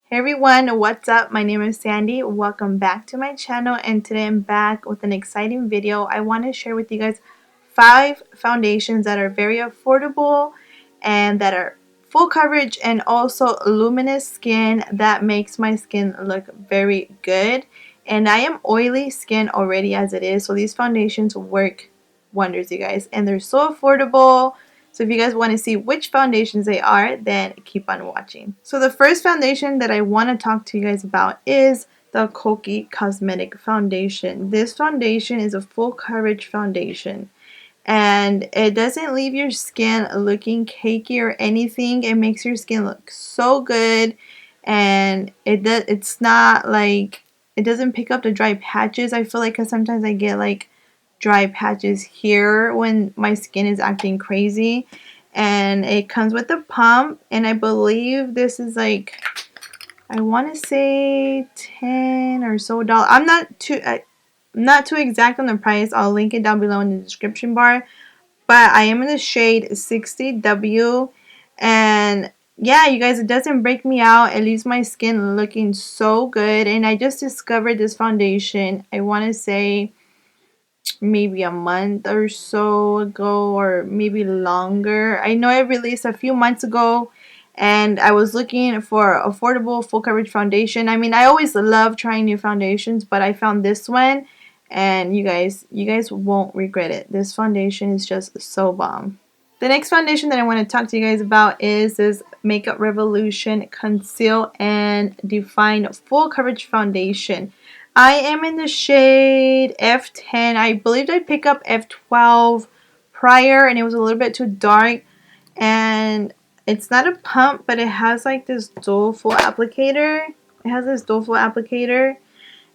Hey everyone, what's up? My name is Sandy. Welcome back to my channel, and today I'm back with an exciting video. I want to share with you guys 5 foundations that are very affordable and that are full coverage and also luminous skin that makes my skin look very good. And I am oily skin already as it is, so these foundations work wonders, you guys, and they're so affordable. So if you guys want to see which foundations they are, then keep on watching. So the first foundation that I want to talk to you guys about is the Kokie Cosmetic Foundation. This foundation is a full coverage foundation, and it doesn't leave your skin looking cakey or anything. It makes your skin look so good, and it's not like, it doesn't pick up the dry patches. I feel like, because sometimes I get like dry patches here when my skin is acting crazy. And it comes with a pump, and I believe this is like, I want to say 10 or so dollars. I'm not too exact on the price. I'll link it down below in the description bar, but I am in the shade 60W. And yeah, you guys, it doesn't break me out. It leaves my skin looking so good. And I just discovered this foundation, I want to say maybe a month or so ago, or maybe longer. I know it released a few months ago, and I was looking for affordable full coverage foundation. I mean, I always love trying new foundations, but I found this one, and you guys won't regret it. This foundation is just so bomb. The next foundation that I want to talk to you guys about is this Makeup Revolution Conceal and Define Full Coverage Foundation. I am in the shade F10. I believe I picked up F12 prior, and it was a little bit too dark. And it's not a pump, but it has like this doleful applicator.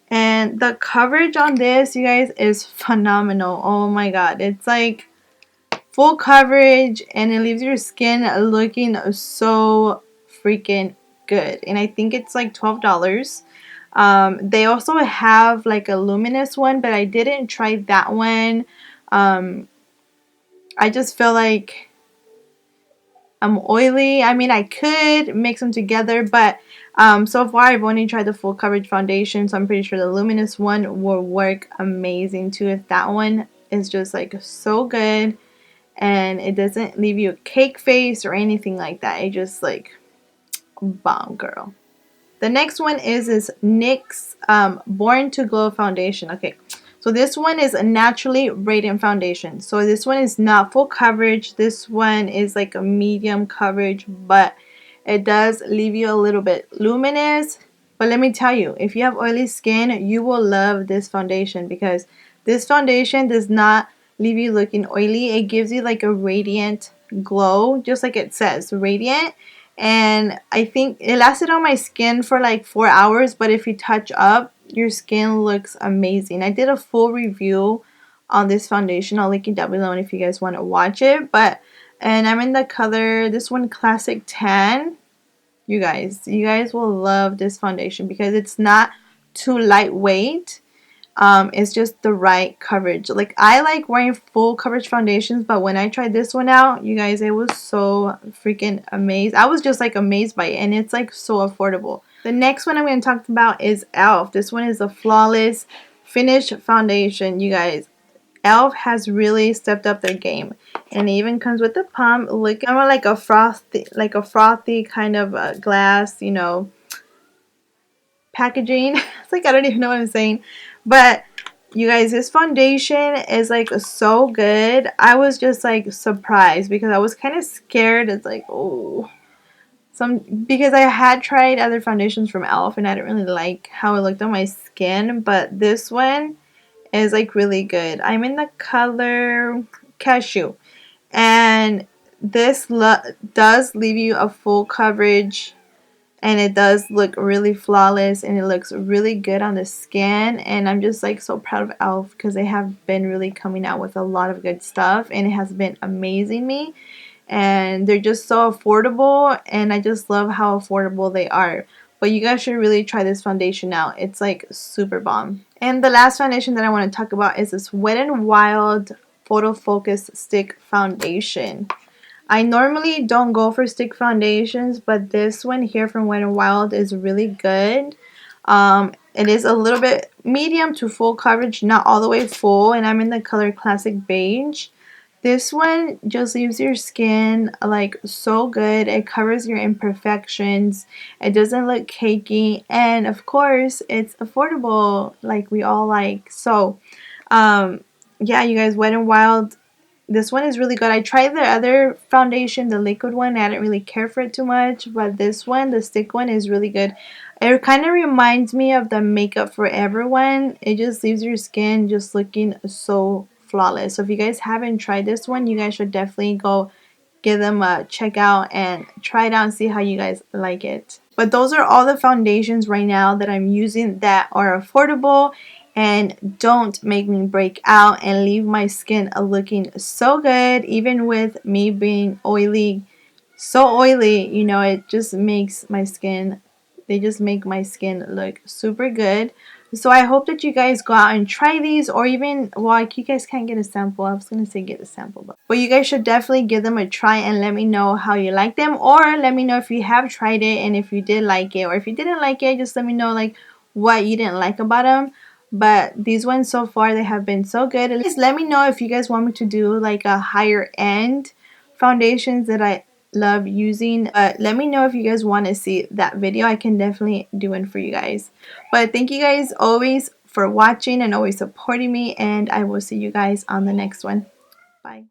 And the coverage on this, you guys, is phenomenal. Oh my god. It's like full coverage, and it leaves your skin looking so freaking good. And I think it's like $12. They also have like a luminous one, but I didn't try that one. I just feel like I'm oily. I mean, I could mix them together, but so far I've only tried the full coverage foundation, so I'm pretty sure the luminous one will work amazing too. If that one is just like so good, and it doesn't leave you a cake face or anything like that. It just like bomb, girl. The next one is this NYX Born To Glow foundation. Okay, so this one is a naturally radiant foundation. So this one is not full coverage. This one is like a medium coverage, but it does leave you a little bit luminous. But let me tell you, if you have oily skin, you will love this foundation, because this foundation does not leave you looking oily. It gives you like a radiant glow, just like it says, radiant. And I think it lasted on my skin for like 4 hours, but if you touch up, your skin looks amazing. I did a full review on this foundation. I'll link it down below if you guys want to watch it. And I'm in the color, this one, Classic Tan. You guys will love this foundation because it's not too lightweight. It's just the right coverage. Like, I like wearing full coverage foundations, but when I tried this one out, you guys, it was so freaking amazed. I was just like amazed by it, and it's like so affordable. The next one I'm going to talk about is e.l.f. This one is a Flawless Finish Foundation. You guys, e.l.f. has really stepped up their game, and it even comes with a pump. Look, kind of like a frothy kind of glass, you know, packaging. It's like, I don't even know what I'm saying. But you guys, this foundation is like so good. I was just like surprised, because I was kind of scared. It's like, oh, because I had tried other foundations from e.l.f. and I didn't really like how it looked on my skin, but this one is like really good. I'm in the color Cashew, and this does leave you a full coverage, and it does look really flawless, and it looks really good on the skin. And I'm just like so proud of e.l.f. because they have been really coming out with a lot of good stuff, and it has been amazing me. And they're just so affordable, and I just love how affordable they are. But you guys should really try this foundation out. It's like super bomb. And the last foundation that I want to talk about is this Wet n Wild Photo Focus Stick Foundation. I normally don't go for stick foundations, but this one here from Wet n Wild is really good. It is a little bit medium to full coverage, not all the way full, and I'm in the color Classic Beige. This one just leaves your skin like so good. It covers your imperfections. It doesn't look cakey, and of course, it's affordable like we all like. So, yeah, you guys, Wet n Wild, this one is really good. I tried the other foundation, the liquid one. I didn't really care for it too much, but this one, the stick one, is really good. It kind of reminds me of the Makeup Forever one. It just leaves your skin just looking so flawless. So if you guys haven't tried this one, you guys should definitely go give them a check out and try it out and see how you guys like it. But those are all the foundations right now that I'm using that are affordable and don't make me break out and leave my skin looking so good, even with me being oily, so oily, you know, it just makes my skin, they just make my skin look super good. So I hope that you guys go out and try these, or even, well, like, you guys can't get a sample. I was going to say get a sample, but you guys should definitely give them a try and let me know how you like them, or let me know if you have tried it and if you did like it, or if you didn't like it, just let me know like what you didn't like about them. But these ones so far, they have been so good. And let me know if you guys want me to do like a higher end foundations that I love using. Let me know if you guys want to see that video. I can definitely do one for you guys. But thank you guys always for watching and always supporting me, and I will see you guys on the next one. Bye.